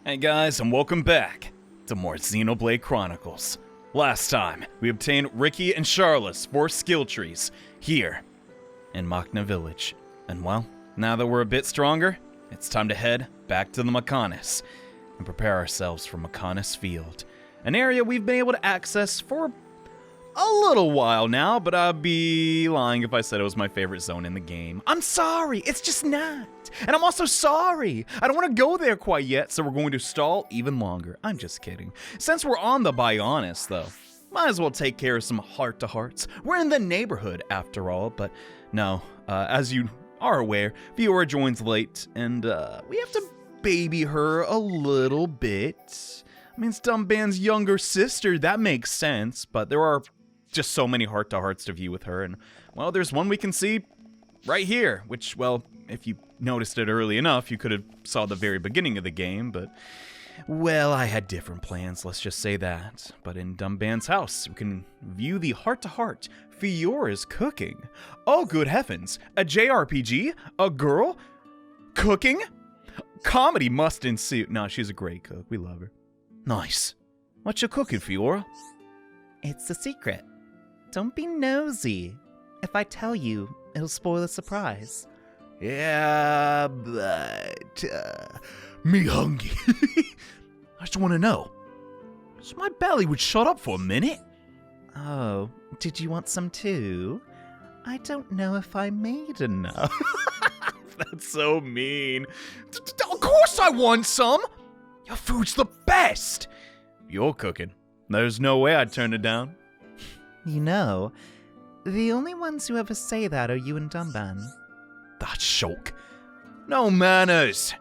Hey guys, and welcome back to more Xenoblade Chronicles. Last time, we obtained Ricky and Charlotte's 4 skill trees here in Machna Village. And well, now that we're a bit stronger, it's time to head back to the Mechonis and prepare ourselves for Mechonis Field, an area we've been able to access for a little while now, but I'd be lying if I said it was my favorite zone in the game. I'm sorry, it's just not. And I'm also sorry, I don't want to go there quite yet, so we're going to stall even longer. I'm just kidding. Since we're on the Bionis, though, might as well take care of some heart-to-hearts. We're in the neighborhood, after all, but no, as you are aware, Fiora joins late, and we have to baby her a little bit. I mean, it's Dumban's younger sister, that makes sense, but there are just so many heart-to-hearts to view with her, and, well, there's one we can see right here, which, well, if you noticed it early enough, you could have saw the very beginning of the game, but, well, I had different plans, let's just say that. But in Dumban's house, we can view the heart-to-heart Fiora's cooking. Oh, good heavens, a JRPG? A girl? Cooking? Comedy must ensue. No, she's a great cook, we love her. Nice. What you cooking, Fiora? It's a secret. Don't be nosy. If I tell you, it'll spoil the surprise. Yeah, but, me hungry. I just want to know. So my belly would shut up for a minute. Oh, did you want some too? I don't know if I made enough. That's so mean. Of course I want some. Your food's the best. You're cooking. There's no way I'd turn it down. You know, the only ones who ever say that are you and Dumban. That's Shulk. No manners.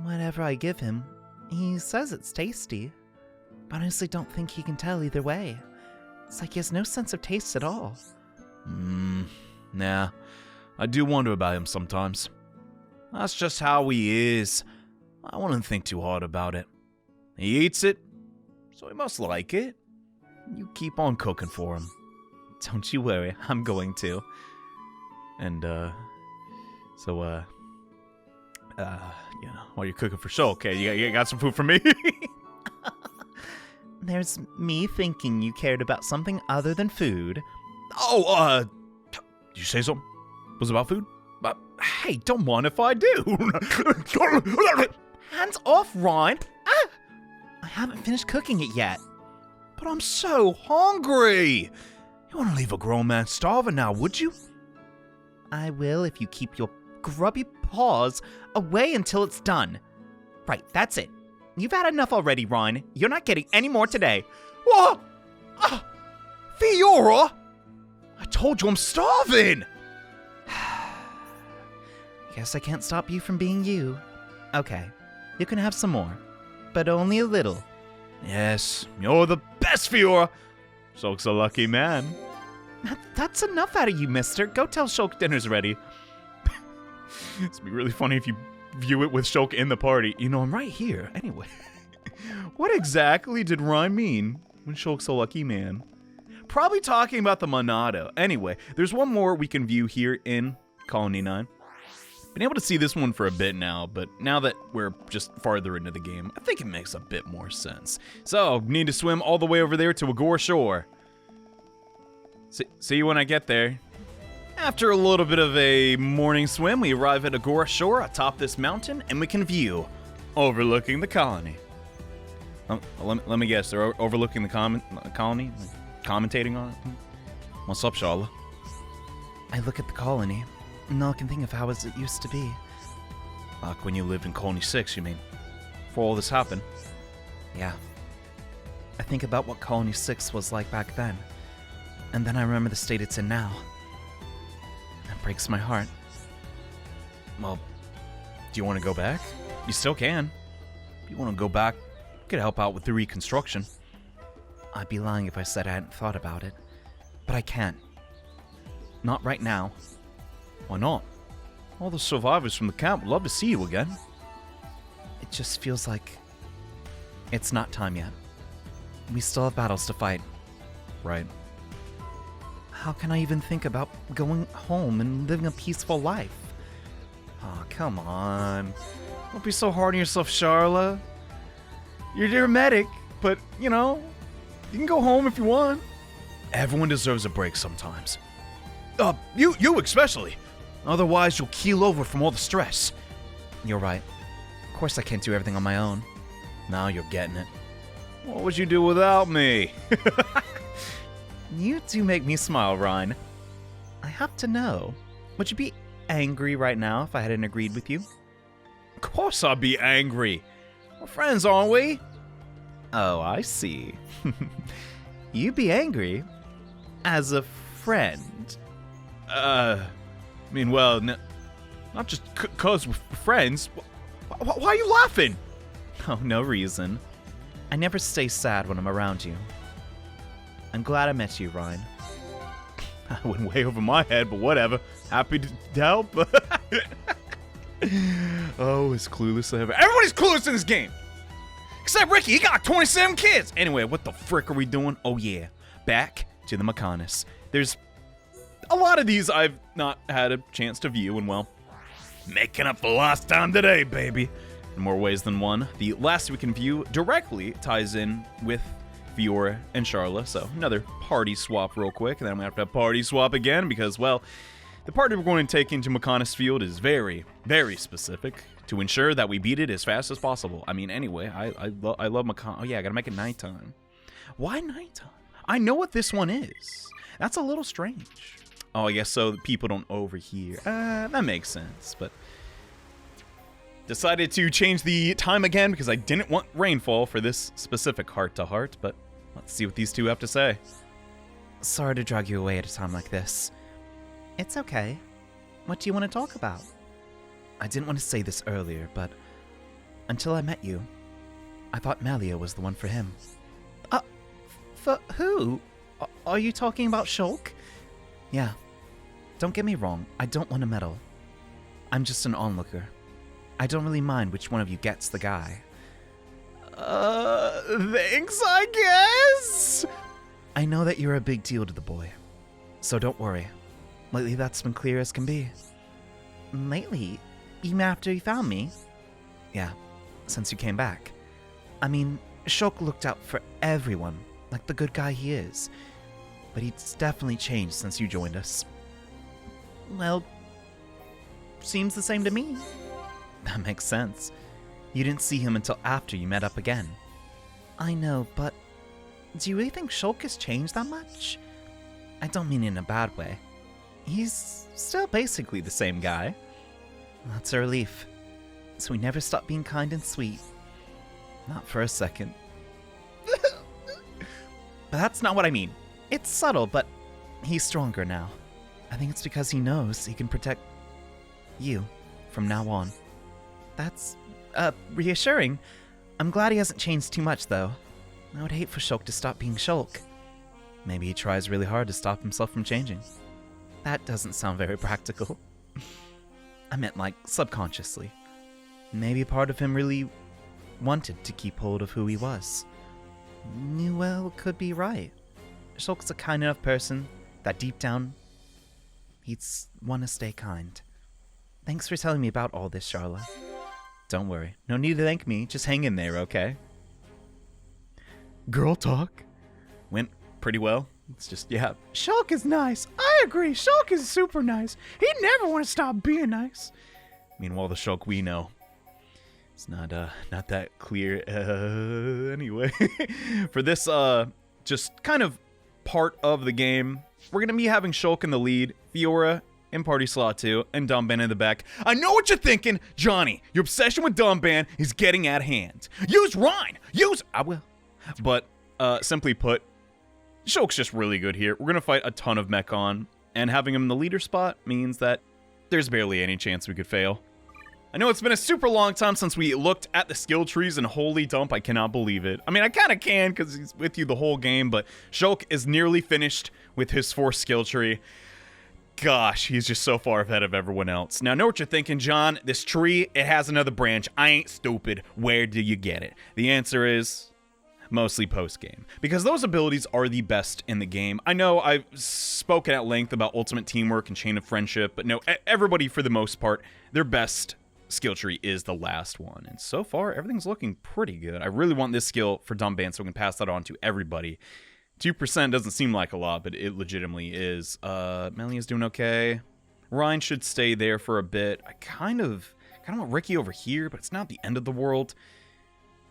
Whatever I give him, he says it's tasty. But I honestly don't think he can tell either way. It's like he has no sense of taste at all. Nah. I do wonder about him sometimes. That's just how he is. I wouldn't think too hard about it. He eats it, so he must like it. You keep on cooking for him. Don't you worry, I'm going to. And, you know, while you're cooking for Shulk, okay, you got some food for me? There's me thinking you cared about something other than food. Oh, did you say something? Was it about food? Hey, don't mind if I do. Hands off, Ryan. Ah! I haven't finished cooking it yet. But I'm so hungry. You want to leave a grown man starving now, would you? I will if you keep your grubby paws away until it's done. Right, that's it. You've had enough already, Ryan. You're not getting any more today. What? Fiora? I told you I'm starving. Guess I can't stop you from being you. Okay, you can have some more, but only a little. Yes, you're the best, Fiora. Shulk's a lucky man. That's enough out of you, mister. Go tell Shulk dinner's ready. It'd be really funny if you view it with Shulk in the party. You know, I'm right here. Anyway, what exactly did Rhyme mean when Shulk's a lucky man? Probably talking about the Monado. Anyway, there's one more we can view here in Colony 9. Been able to see this one for a bit now, but now that we're just farther into the game, I think it makes a bit more sense. So, need to swim all the way over there to Agora Shore. See you when I get there. After a little bit of a morning swim, we arrive at Agora Shore atop this mountain, and we can view overlooking the colony. Let me guess, they're overlooking the colony? Commentating on it? What's up, Charlotte? I look at the colony, and all I can think of how it used to be. Like when you lived in Colony 6, you mean? Before all this happened? Yeah. I think about what Colony 6 was like back then, and then I remember the state it's in now. That breaks my heart. Well, do you want to go back? You still can. If you want to go back, you could help out with the reconstruction. I'd be lying if I said I hadn't thought about it, but I can't. Not right now. Why not? All the survivors from the camp would love to see you again. It just feels like it's not time yet. We still have battles to fight. Right. How can I even think about going home and living a peaceful life? Oh, come on. Don't be so hard on yourself, Charla. You're a medic, but, you know, you can go home if you want. Everyone deserves a break sometimes. You especially. Otherwise, you'll keel over from all the stress. You're right. Of course I can't do everything on my own. Now you're getting it. What would you do without me? You do make me smile, Ryan. I have to know, would you be angry right now if I hadn't agreed with you? Of course I'd be angry. We're friends, aren't we? Oh, I see. You'd be angry as a friend. Well, not just cause we're friends. Why are you laughing? Oh, no reason. I never stay sad when I'm around you. I'm glad I met you, Ryan. I went way over my head, but whatever. Happy to help. Oh, as clueless as ever. Everybody's clueless in this game! Except Ricky, he got 27 kids! Anyway, what the frick are we doing? Oh yeah, back to the Mechonis. There's a lot of these I've not had a chance to view, and well, making up for lost time today, baby. In more ways than one. The last we can view directly ties in with Fiora and Charla, so another party swap real quick, and then I'm gonna have to party swap again because, well, the party we're going to take into Mechonis Field is very, very specific to ensure that we beat it as fast as possible. I mean, anyway, I love Mechonis. Oh yeah, I gotta make it nighttime. Why nighttime? I know what this one is. That's a little strange. Oh, I guess so people don't overhear. That makes sense, but decided to change the time again because I didn't want rainfall for this specific heart-to-heart, but let's see what these two have to say. Sorry to drag you away at a time like this. It's okay. What do you want to talk about? I didn't want to say this earlier, but until I met you, I thought Melia was the one for him. For who? Are you talking about Shulk? Yeah. Don't get me wrong, I don't want to meddle. I'm just an onlooker. I don't really mind which one of you gets the guy. Thanks, I guess? I know that you're a big deal to the boy, so don't worry. Lately, that's been clear as can be. Lately? Even after you found me? Yeah, since you came back. I mean, Shulk looked out for everyone, like the good guy he is. But he's definitely changed since you joined us. Well, seems the same to me. That makes sense. You didn't see him until after you met up again. I know, but do you really think Shulk has changed that much? I don't mean in a bad way. He's still basically the same guy. That's a relief. So he never stopped being kind and sweet. Not for a second. But that's not what I mean. It's subtle, but he's stronger now. I think it's because he knows he can protect you from now on. That's, reassuring. I'm glad he hasn't changed too much, though. I would hate for Shulk to stop being Shulk. Maybe he tries really hard to stop himself from changing. That doesn't sound very practical. I meant, like, subconsciously. Maybe part of him really wanted to keep hold of who he was. Newell could be right. Shulk's a kind enough person that deep down, he'd want to stay kind. Thanks for telling me about all this, Charla. Don't worry. No need to thank me. Just hang in there, okay? Girl talk. Went pretty well. It's just, yeah. Shulk is nice. I agree. Shulk is super nice. He'd never want to stop being nice. Meanwhile, the Shulk we know, it's not that clear. Anyway, for this, just kind of part of the game, we're gonna be having Shulk in the lead, Fiora in party slot 2, and Dumban in the back. I know what you're thinking, Johnny. Your obsession with Dumban is getting out of hand. Use Rhine. I will. But simply put, Shulk's just really good here. We're going to fight a ton of Mechon, and having him in the leader spot means that there's barely any chance we could fail. I know it's been a super long time since we looked at the skill trees, and holy dump, I cannot believe it. I mean, I kind of can because he's with you the whole game, but Shulk is nearly finished with his 4th skill tree. Gosh, he's just so far ahead of everyone else. Now, I know what you're thinking, John. This tree, it has another branch. I ain't stupid. Where do you get it? The answer is mostly post-game, because those abilities are the best in the game. I know I've spoken at length about Ultimate Teamwork and Chain of Friendship, but no, everybody, for the most part, they're best skill tree is the last one. And so far, everything's looking pretty good. I really want this skill for dumb ban so we can pass that on to everybody. 2% doesn't seem like a lot, but it legitimately is. Melia's doing okay. Ryan should stay there for a bit. I kind of want Ricky over here, but it's not the end of the world.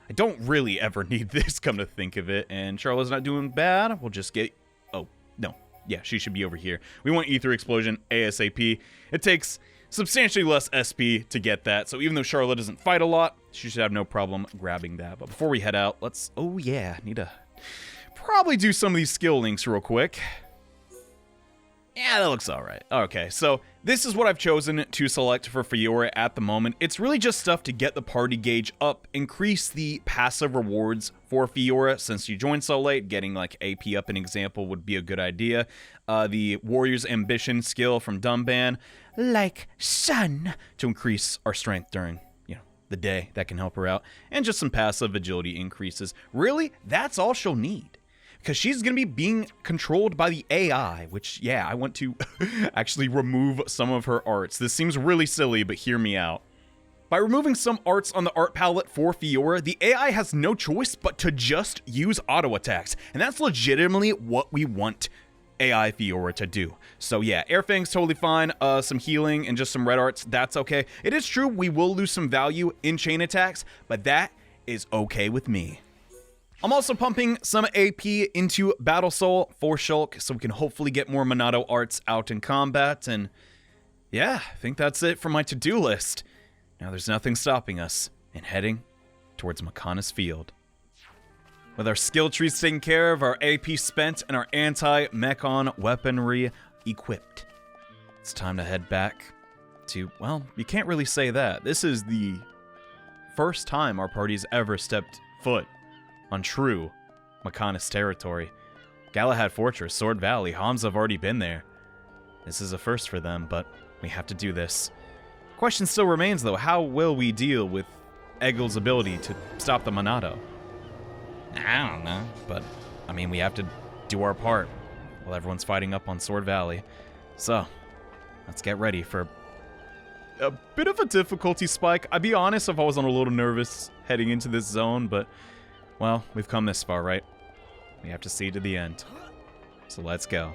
I don't really ever need this, come to think of it. And Charlotte's not doing bad. We'll just get... Oh, no. Yeah, she should be over here. We want Ether Explosion ASAP. It takes substantially less SP to get that, so even though Charlotte doesn't fight a lot, she should have no problem grabbing that. But before we head out, let's... Oh, yeah. Need to probably do some of these skill links real quick. Yeah, that looks alright. Okay, so this is what I've chosen to select for Fiora at the moment. It's really just stuff to get the party gauge up, increase the passive rewards for Fiora. Since you joined so late, getting like AP up an example would be a good idea. The Warrior's Ambition skill from Dumban, like sun, to increase our strength during, the day. That can help her out. And just some passive agility increases. Really, that's all she'll need. Because she's going to be being controlled by the AI, which, yeah, I want to actually remove some of her arts. This seems really silly, but hear me out. By removing some arts on the art palette for Fiora, the AI has no choice but to just use auto attacks. And that's legitimately what we want AI Fiora to do. So yeah, Airfang's totally fine. Some healing and just some red arts, that's okay. It is true we will lose some value in chain attacks, but that is okay with me. I'm also pumping some AP into Battle Soul for Shulk, so we can hopefully get more Monado arts out in combat, and yeah, I think that's it for my to-do list. Now there's nothing stopping us in heading towards Mechonis Field. With our skill trees taken care of, our AP spent, and our anti-Mechon weaponry equipped, it's time to head back to, well, you can't really say that. This is the first time our party's ever stepped foot on true Mechonis territory. Galahad Fortress, Sword Valley, Hamza have already been there. This is a first for them, but we have to do this. Question still remains, though, how will we deal with Egil's ability to stop the Monado? I don't know, but, I mean, we have to do our part while everyone's fighting up on Sword Valley. So, let's get ready for a bit of a difficulty spike. I'll be honest if I was a little nervous heading into this zone, but well, we've come this far, right? We have to see to the end. So let's go.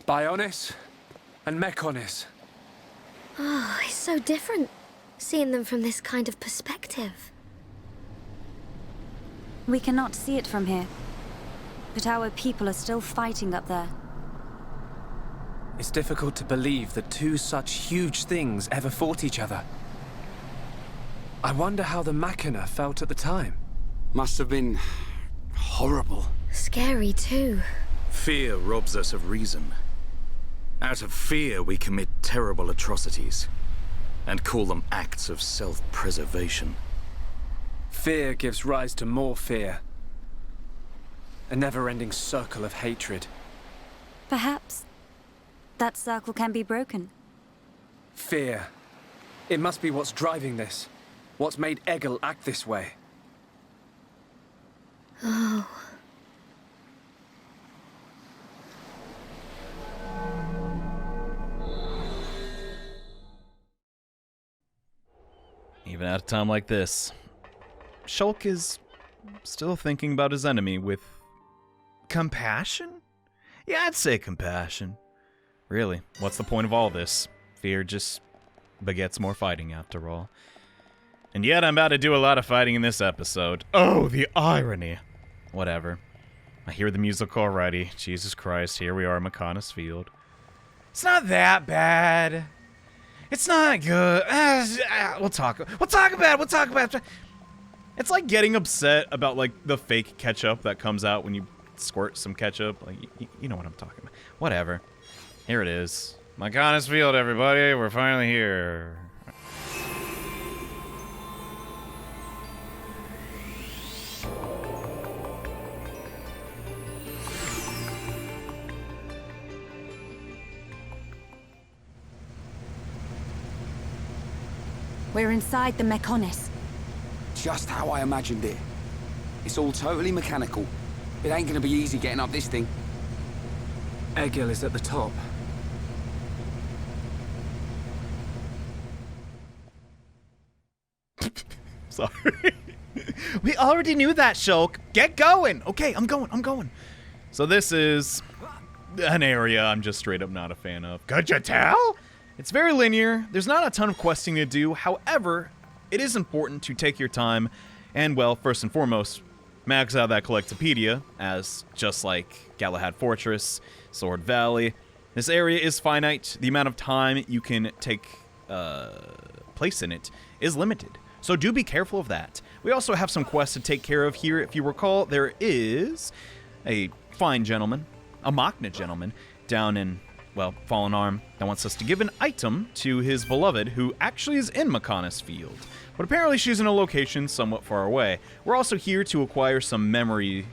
Bionis and Mechonis. Oh, it's so different, seeing them from this kind of perspective. We cannot see it from here, but our people are still fighting up there. It's difficult to believe that two such huge things ever fought each other. I wonder how the Machina felt at the time. Must have been horrible. Scary too. Fear robs us of reason. Out of fear, we commit terrible atrocities and call them acts of self-preservation. Fear gives rise to more fear. A never-ending circle of hatred. Perhaps that circle can be broken. Fear. It must be what's driving this. What's made Egil act this way? Oh. Even at a time like this, Shulk is still thinking about his enemy with compassion? Yeah, I'd say compassion. Really, what's the point of all this? Fear just begets more fighting after all. And yet I'm about to do a lot of fighting in this episode. Oh, the irony. Whatever. I hear the music already. Jesus Christ, here we are, Mechonis Field. It's not that bad. It's not good. We'll talk about it. It's like getting upset about, like, the fake ketchup that comes out when you squirt some ketchup. Like, you know what I'm talking about. Whatever. Here it is. Mechonis Field, everybody. We're finally here. We're inside the Mechonis. Just how I imagined it. It's all totally mechanical. It ain't gonna be easy getting up this thing. Egil is at the top. Sorry. We already knew that, Shulk. Get going. Okay, I'm going. So this is an area I'm just straight up not a fan of. Could you tell? It's very linear. There's not a ton of questing to do. However, it is important to take your time and, well, first and foremost, max out that Collectopedia, as just like Galahad Fortress, Sword Valley, this area is finite. The amount of time you can take place in it is limited. So do be careful of that. We also have some quests to take care of here. If you recall, there is a fine gentleman, a Machna gentleman, down in, well, Fallen Arm, that wants us to give an item to his beloved, who actually is in Mechonis Field. But apparently she's in a location somewhat far away. We're also here to acquire some memory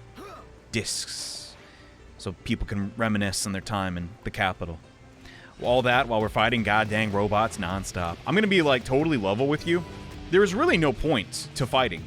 discs, so people can reminisce on their time in the capital. All that while we're fighting goddamn robots nonstop. I'm gonna be like totally level with you. There is really no point to fighting.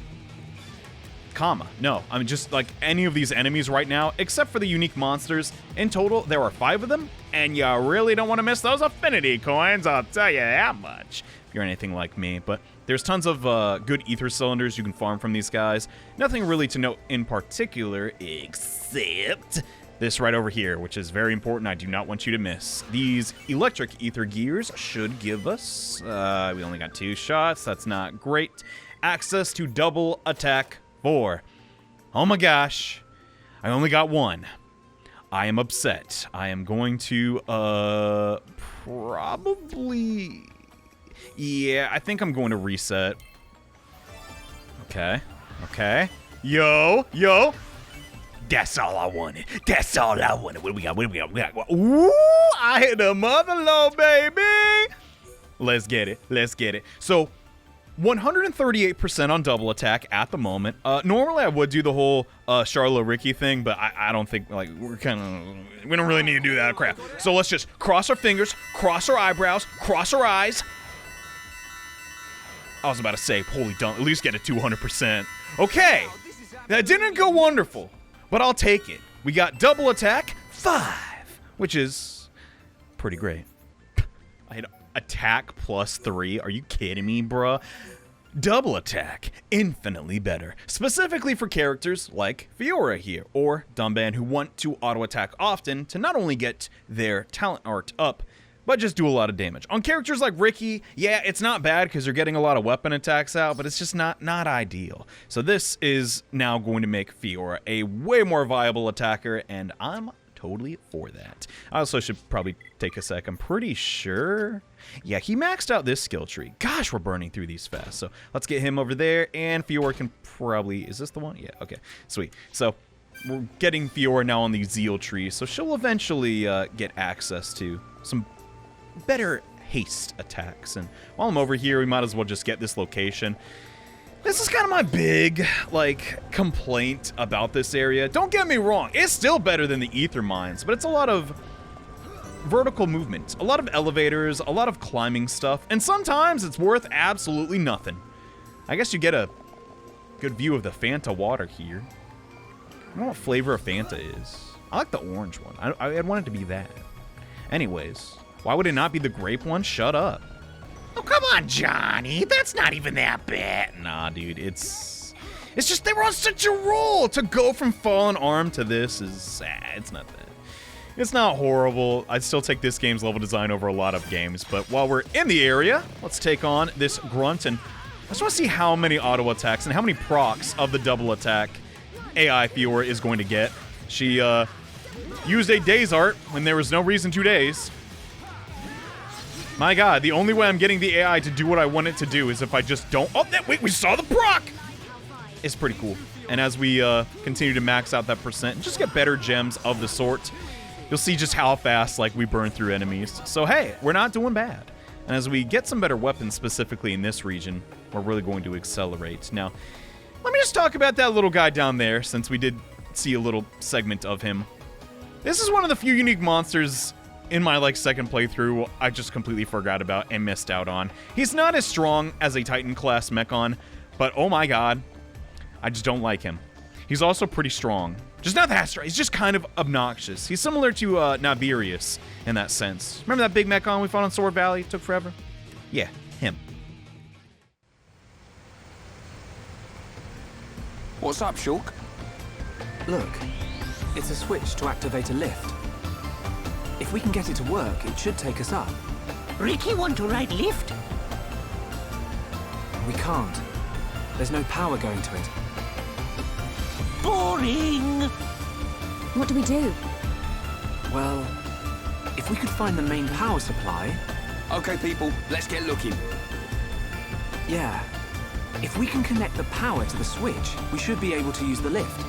No, I'm just like any of these enemies right now, except for the unique monsters. In total, there are 5 of them, and you really don't want to miss those affinity coins, I'll tell you that much, if you're anything like me. But there's tons of good ether cylinders you can farm from these guys. Nothing really to note in particular, except this right over here, which is very important. I do not want you to miss. These electric ether gears should give us, we only got 2 shots, that's not great, access to double attack 4. Oh my gosh, I only got 1. I am upset. I am going to, probably, yeah, I think I'm going to reset. Okay. Yo. That's all I wanted. What do we got? Ooh, I hit the mother low, baby. Let's get it. So, 138% on double attack at the moment. Normally I would do the whole Charlotte Ricky thing, but I don't think, like, we don't really need to do that crap. So let's just cross our fingers, cross our eyebrows, cross our eyes. I was about to say, holy don't, at least get a 200%. Okay, that didn't go wonderful, but I'll take it. We got double attack 5, which is pretty great. I had attack +3. Are you kidding me, bruh? Double attack, infinitely better. Specifically for characters like Fiora here, or Dumban, who want to auto-attack often to not only get their talent art up, but just do a lot of damage. On characters like Ricky, yeah, it's not bad because you're getting a lot of weapon attacks out, but it's just not ideal. So this is now going to make Fiora a way more viable attacker, and I'm totally for that. I also should probably take a sec. I'm pretty sure, yeah, he maxed out this skill tree. Gosh, we're burning through these fast. So let's get him over there, and Fiora can probably, is this the one? Yeah, okay, sweet. So we're getting Fiora now on the Zeal tree, so she'll eventually get access to some better haste attacks. And while I'm over here, we might as well just get this location. This is kind of my big, like, complaint about this area. Don't get me wrong, it's still better than the ether mines, but it's a lot of vertical movement, a lot of elevators, a lot of climbing stuff, and sometimes it's worth absolutely nothing. I guess you get a good view of the Fanta water here. I don't know what flavor of Fanta is. I like the orange one. I'd want it to be that. Anyways, why would it not be the grape one? Shut up. Oh, come on, Johnny. That's not even that bad. Nah, dude, it's just they were on such a roll. To go from Fallen Arm to this is sad. It's not that. It's not horrible. I'd still take this game's level design over a lot of games. But while we're in the area, let's take on this grunt. And I just want to see how many auto attacks and how many procs of the double attack AI Fiora is going to get. She used a daze art when there was no reason to daze. My god, the only way I'm getting the AI to do what I want it to do is if I just don't... Oh, wait, we saw the proc! It's pretty cool. And as we continue to max out that percent and just get better gems of the sort, you'll see just how fast, like, we burn through enemies. So, hey, we're not doing bad. And as we get some better weapons, specifically in this region, we're really going to accelerate. Now, let me just talk about that little guy down there, since we did see a little segment of him. This is one of the few unique monsters in my, like, second playthrough I just completely forgot about and missed out on. He's not as strong as a Titan-class Mechon, but oh my god, I just don't like him. He's also pretty strong. Just not that strong. He's just kind of obnoxious. He's similar to Naberius in that sense. Remember that big Mechon we fought on Sword Valley? It took forever? Yeah, him. What's up, Shulk? Look, it's a switch to activate a lift. If we can get it to work, it should take us up. Ricky want to ride lift? We can't. There's no power going to it. Boring. What do we do? Well, if we could find the main power supply... Okay, people, let's get looking. Yeah. If we can connect the power to the switch, we should be able to use the lift.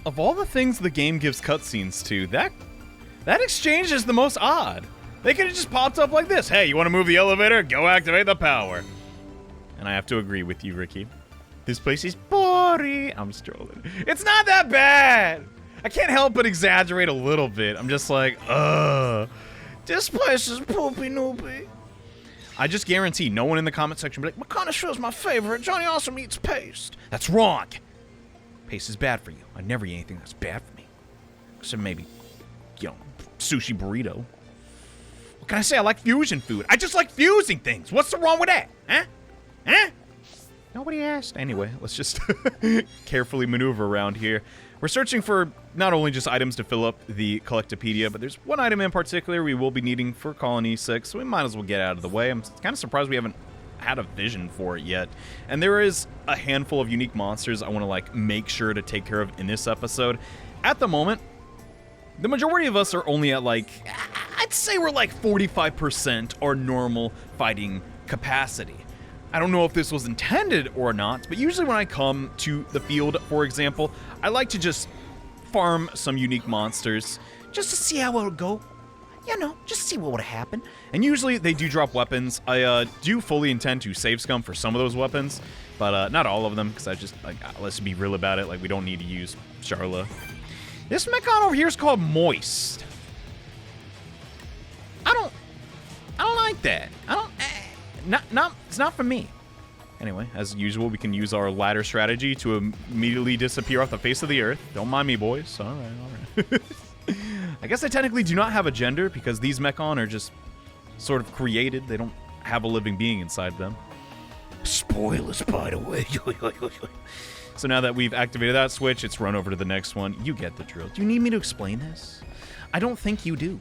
Of all the things the game gives cutscenes to, that exchange is the most odd. They could have just popped up like this. Hey, you want to move the elevator? Go activate the power. And I have to agree with you, Ricky. This place is boring. I'm just trolling. It's not that bad. I can't help but exaggerate a little bit. I'm just like, ugh. This place is poopy noopy. I just guarantee no one in the comment section will be like, Mechonis Field's my favorite. JohneAwesome eats paste. That's wrong. Paste is bad for you. I never eat anything that's bad for me. Except maybe, sushi burrito. What can I say? I like fusion food. I just like fusing things. What's the wrong with that? Huh? Nobody asked. Anyway, let's just carefully maneuver around here. We're searching for not only just items to fill up the Collectopedia, but there's one item in particular we will be needing for Colony 6, so we might as well get out of the way. I'm kind of surprised we haven't had a vision for it yet. And there is a handful of unique monsters I want to make sure to take care of in this episode. At the moment, the majority of us are only at I'd say we're 45% our normal fighting capacity. I don't know if this was intended or not, but usually when I come to the field, for example, I like to just farm some unique monsters just to see how it would go. Just see what would happen. And usually they do drop weapons. I do fully intend to save scum for some of those weapons, but not all of them, because I just, let's be real about it, we don't need to use Charla. This Mechon over here is called Moist. I don't like that. It's not for me. Anyway, as usual, we can use our ladder strategy to immediately disappear off the face of the earth. Don't mind me, boys. All right. I guess I technically do not have a gender because these Mechon are just sort of created. They don't have a living being inside them. Spoilers, by the way. So now that we've activated that switch, it's run over to the next one. You get the drill. Do you need me to explain this? I don't think you do.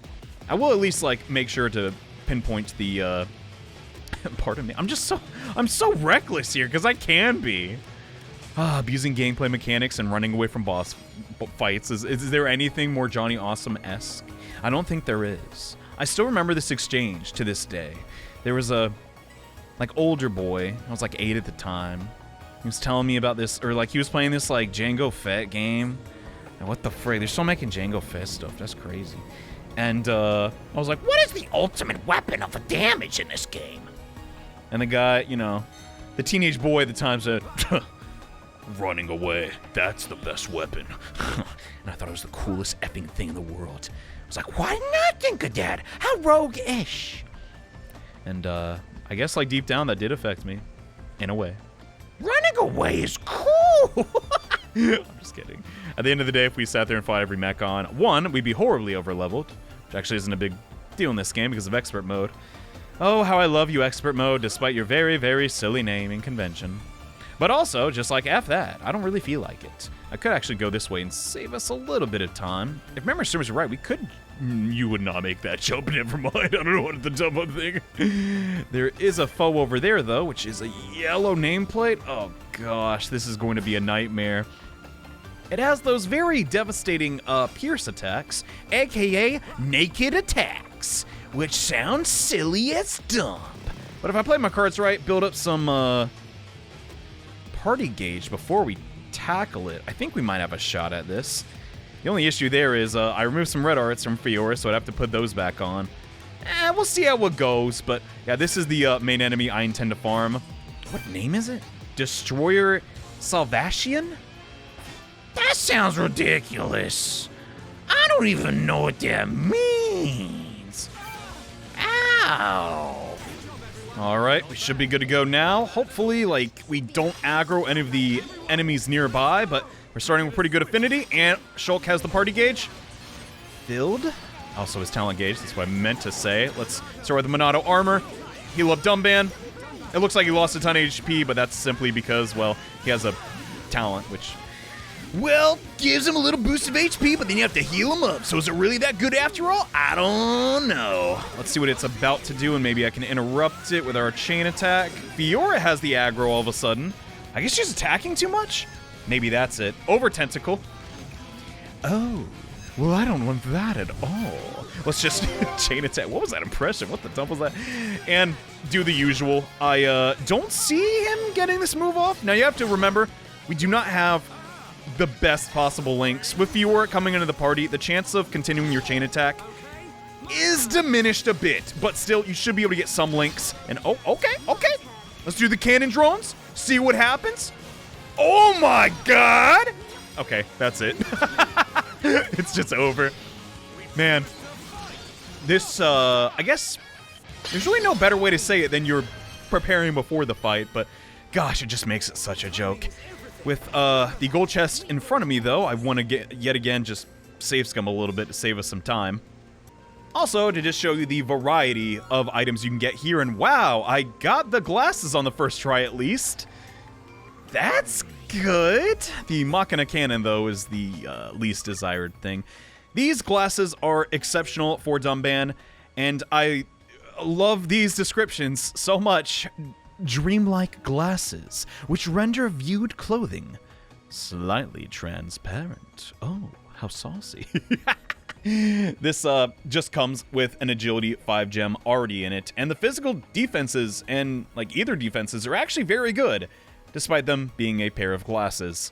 I will at least make sure to pinpoint the pardon me. I'm so reckless here because I can be. Abusing gameplay mechanics and running away from boss fights. Is there anything more JohneAwesome-esque? I don't think there is. I still remember this exchange to this day. There was a older boy. I was 8 at the time. He was telling me about this, or he was playing this Jango Fett game. And what the frig? They're still making Jango Fett stuff. That's crazy. And I was like, what is the ultimate weapon of damage in this game? And the guy, the teenage boy at the time said, running away, that's the best weapon. And I thought it was the coolest effing thing in the world. I was like, why didn't I think of that? How rogue-ish. And I guess deep down that did affect me, in a way. Running away is cool! I'm just kidding. At the end of the day, if we sat there and fought every Mechon, one, we'd be horribly overleveled, which actually isn't a big deal in this game because of expert mode. Oh, how I love you, expert mode, despite your very, very silly naming convention. But also, just F that, I don't really feel like it. I could actually go this way and save us a little bit of time. If memory serves right, we could... You would not make that jump, never mind. I don't know what the jump I'm thinking. There is a foe over there, though, which is a yellow nameplate. Oh, gosh, this is going to be a nightmare. It has those very devastating pierce attacks, aka naked attacks, which sounds silly as dump. But if I play my cards right, build up some party gauge before we tackle it, I think we might have a shot at this. The only issue there is I removed some red arts from Fiora, so I'd have to put those back on. We'll see how it goes, but yeah, this is the main enemy I intend to farm. What name is it? Destroyer Salvacion? That sounds ridiculous. I don't even know what that means. Ow. Alright, we should be good to go now. Hopefully, we don't aggro any of the enemies nearby, but we're starting with pretty good affinity, and Shulk has the party gauge filled. Also his talent gauge, that's what I meant to say. Let's start with the Monado armor. Heal up Dumban. It looks like he lost a ton of HP, but that's simply because, well, he has a talent, which, well, gives him a little boost of HP, but then you have to heal him up. So is it really that good after all? I don't know. Let's see what it's about to do, and maybe I can interrupt it with our chain attack. Fiora has the aggro all of a sudden. I guess she's attacking too much? Maybe that's it. Over Tentacle. Oh, well, I don't want that at all. Let's just chain attack. What was that impression? What the dump was that? And do the usual. I don't see him getting this move off. Now you have to remember, we do not have the best possible links. With Fiora coming into the party, the chance of continuing your chain attack is diminished a bit, but still, you should be able to get some links. And oh, okay. Let's do the cannon drones. See what happens. Oh my god! Okay, that's it. It's just over. Man. This, I guess, there's really no better way to say it than you're preparing before the fight, but gosh, it just makes it such a joke. With the gold chest in front of me, though, I want to get, yet again, just save scum a little bit to save us some time. Also, to just show you the variety of items you can get here, and wow, I got the glasses on the first try at least. That's good. The Machina Cannon, though, is the least desired thing. These glasses are exceptional for Dumban, and I love these descriptions so much. Dreamlike glasses, which render viewed clothing slightly transparent. Oh, how saucy. This just comes with an agility 5 gem already in it, and the physical defenses and like either defenses are actually very good, despite them being a pair of glasses.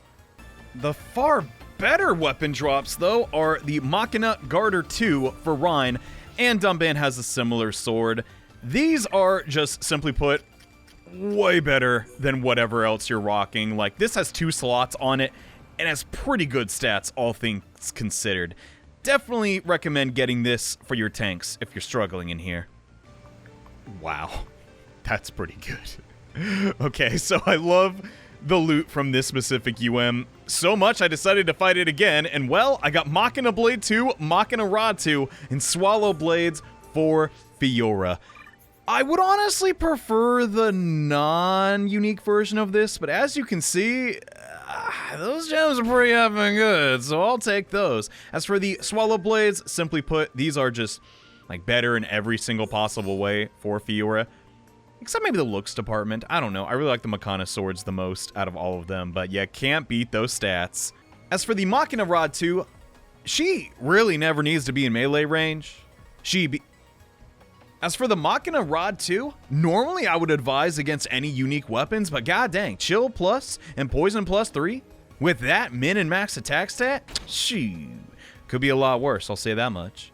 The far better weapon drops, though, are the Machina Garter 2 for Rhine, and Dumban has a similar sword. These are, just simply put, way better than whatever else you're rocking. Like, this has 2 slots on it, and has pretty good stats, all things considered. Definitely recommend getting this for your tanks if you're struggling in here. Wow, that's pretty good. Okay, so I love the loot from this specific UM so much I decided to fight it again, and well, I got Machina Blade 2, Machina Rod 2, and Swallow Blades for Fiora. I would honestly prefer the non-unique version of this, but as you can see, those gems are pretty effing good, so I'll take those. As for the Swallow Blades, simply put, these are just like better in every single possible way for Fiora. Except maybe the looks department. I don't know. I really like the Machina swords the most out of all of them, but yeah, can't beat those stats. As for the Machina Rod 2, she really never needs to be in melee range. As for the Machina Rod 2, normally I would advise against any unique weapons, but god dang, Chill Plus and Poison Plus 3, with that min and max attack stat, shoot, could be a lot worse, I'll say that much.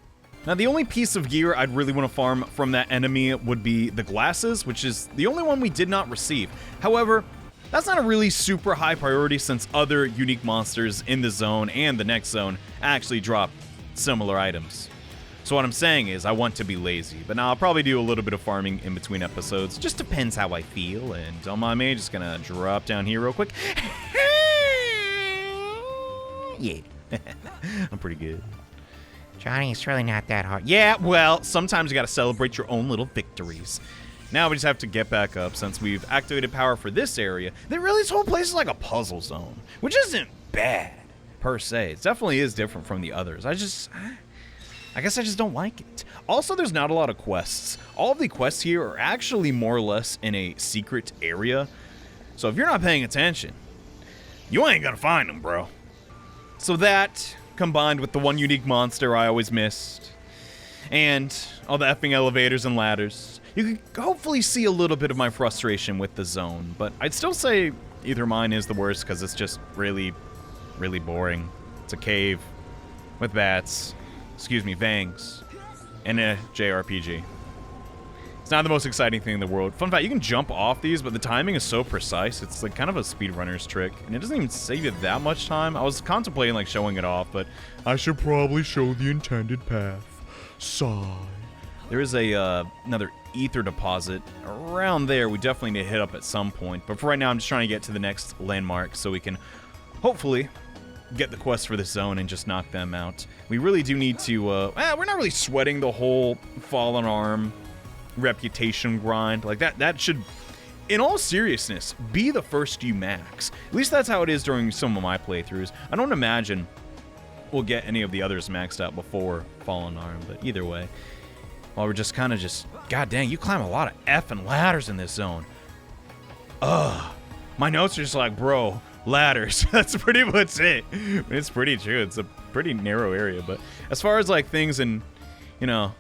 Now, the only piece of gear I'd really want to farm from that enemy would be the glasses, which is the only one we did not receive. However, that's not a really super high priority since other unique monsters in the zone and the next zone actually drop similar items. So what I'm saying is I want to be lazy, but now I'll probably do a little bit of farming in between episodes. Just depends how I feel, and don't mind me, just gonna drop down here real quick. Yeah, I'm pretty good. Johnny, it's really not that hard. Yeah, well, sometimes you gotta celebrate your own little victories. Now we just have to get back up since we've activated power for this area. Then really this whole place is like a puzzle zone, which isn't bad, per se. It definitely is different from the others. I guess I just don't like it. Also, there's not a lot of quests. All of the quests here are actually more or less in a secret area. So if you're not paying attention, you ain't gonna find them, bro. So that, combined with the one unique monster I always missed, and all the effing elevators and ladders, you can hopefully see a little bit of my frustration with the zone. But I'd still say either mine is the worst because it's just really, really boring. It's a cave with bats. Excuse me, Vangs, and a JRPG. It's not the most exciting thing in the world. Fun fact, you can jump off these, but the timing is so precise. It's like kind of a speedrunner's trick, and it doesn't even save you that much time. I was contemplating like showing it off, but I should probably show the intended path. Sigh. There is a another ether deposit around there. We definitely need to hit up at some point, but for right now, I'm just trying to get to the next landmark so we can hopefully get the quest for this zone and just knock them out. We really do need to, we're not really sweating the whole Fallen Arm reputation grind. Like, that should in all seriousness, be the first you max. At least that's how it is during some of my playthroughs. I don't imagine we'll get any of the others maxed out before Fallen Arm, but either way. While we're just kind of just... God dang, you climb a lot of effing ladders in this zone. Ugh. My notes are just like, bro, ladders. That's pretty much it. It's pretty true. It's a pretty narrow area, but as far as like things in, you know,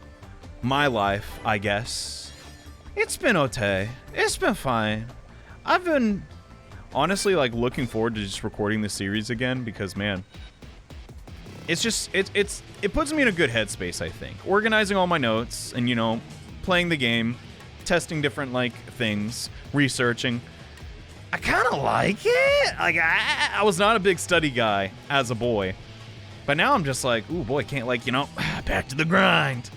my life, I guess, it's been okay. It's been fine. I've been honestly like looking forward to just recording this series again because, man, it's just it puts me in a good headspace, I think. Organizing all my notes and, you know, playing the game, testing different like things, researching. I kind of like it. Like I was not a big study guy as a boy, but now I'm just like, ooh boy, can't like, you know, back to the grind.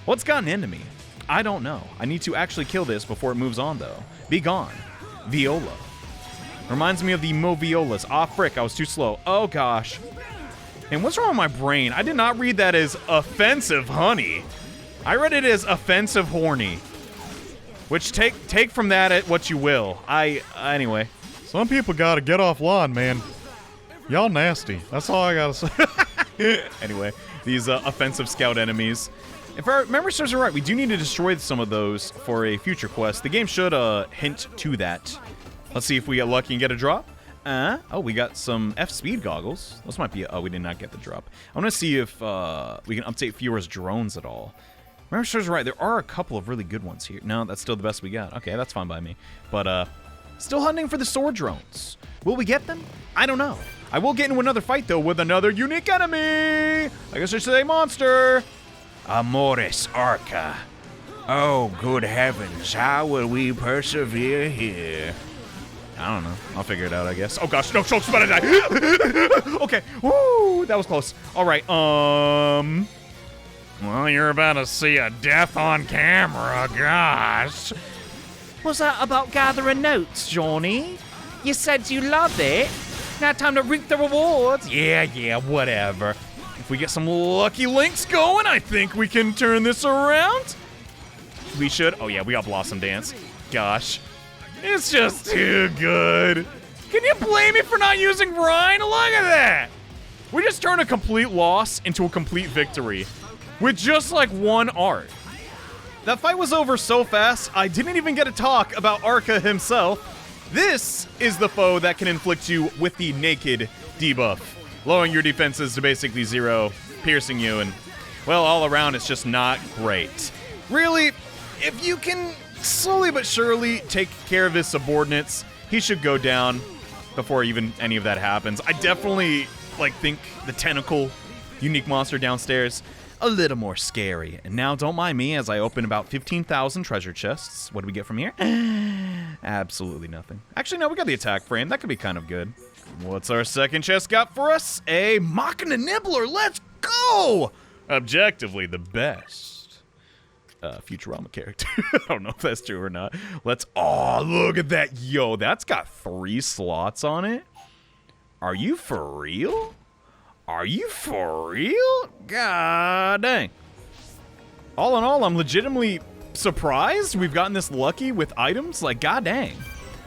What's gotten into me? I don't know. I need to actually kill this before it moves on though. Be gone. Viola. Reminds me of the Moviolas. Ah, frick, I was too slow. Oh gosh. And what's wrong with my brain? I did not read that as offensive honey. I read it as offensive horny. Which take from that what you will. Anyway. Some people gotta get offline, man. Y'all nasty. That's all I gotta say. Anyway, these offensive scout enemies. If our memory serves me right, we do need to destroy some of those for a future quest. The game should hint to that. Let's see if we get lucky and get a drop. Oh, we got some F-speed goggles. Those might be... Oh, we did not get the drop. I want to see if we can update Fiora's drones at all. Remember, serves right, there are a couple of really good ones here. No, that's still the best we got. Okay, that's fine by me. But, still hunting for the sword drones. Will we get them? I don't know. I will get into another fight, though, with another unique enemy. I guess I should say monster. Amorous Arca. Oh, good heavens. How will we persevere here? I don't know. I'll figure it out, I guess. Oh, gosh. No, Shulk's about to die. Okay. Woo! That was close. All right. Well, you're about to see a death on camera. Gosh. Was that about gathering notes, Johnny? You said you loved it. Now time to reap the rewards. Yeah, whatever. If we get some lucky links going, I think we can turn this around. We should. Oh, yeah, we got Blossom Dance. Gosh. It's just too good. Can you blame me for not using Rhine? Look at that. We just turned a complete loss into a complete victory with just like one art. That fight was over so fast, I didn't even get to talk about Arca himself. This is the foe that can inflict you with the naked debuff, lowering your defenses to basically 0, piercing you, and, well, all around it's just not great. Really, if you can slowly but surely take care of his subordinates, he should go down before even any of that happens. I definitely think the tentacle unique monster downstairs a little more scary. And now don't mind me as I open about 15,000 treasure chests. What do we get from here? Absolutely nothing. Actually, no, we got the attack frame. That could be kind of good. What's our second chest got for us? A Machina Nibbler. Let's go! Objectively the best Futurama character. I don't know if that's true or not. Oh, look at that. Yo, that's got 3 slots on it. Are you for real? Are you for real? God dang. All in all, I'm legitimately surprised we've gotten this lucky with items. Like, god dang.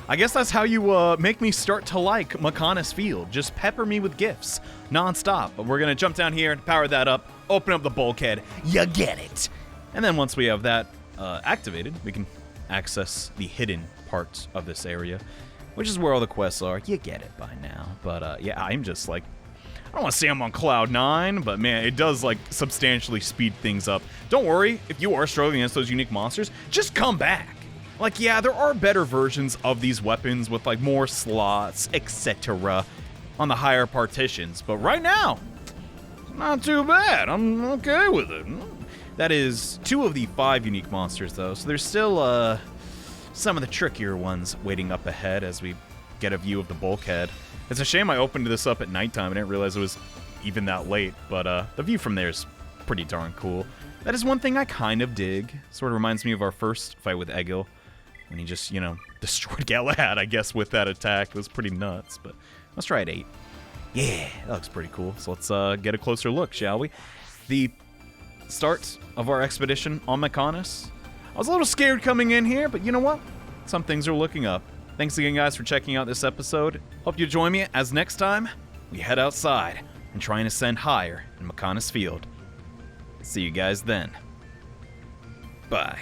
I guess that's how you make me start to like Mechonis Field. Just pepper me with gifts non-stop. But we're going to jump down here and power that up, open up the bulkhead. You get it. And then once we have that activated, we can access the hidden parts of this area, which is where all the quests are. You get it by now. But yeah, I'm just like, I don't want to say I'm on cloud 9, but man, it does like substantially speed things up. Don't worry, if you are struggling against those unique monsters, just come back. Like, yeah, there are better versions of these weapons with like more slots, etc. on the higher partitions, but right now, not too bad. I'm okay with it. That is 2 of the 5 unique monsters, though, so there's still some of the trickier ones waiting up ahead as we get a view of the bulkhead. It's a shame I opened this up at nighttime. I didn't realize it was even that late, but the view from there is pretty darn cool. That is one thing I kind of dig. Sort of reminds me of our first fight with Egil, when he just, you know, destroyed Galahad, I guess, with that attack. It was pretty nuts, but let's try at 8. Yeah, that looks pretty cool. So let's get a closer look, shall we? The start of our expedition on Mechonis. I was a little scared coming in here, but you know what? some things are looking up. Thanks again, guys, for checking out this episode. Hope you join me as next time we head outside and try and ascend higher in Mechonis Field. See you guys then. Bye.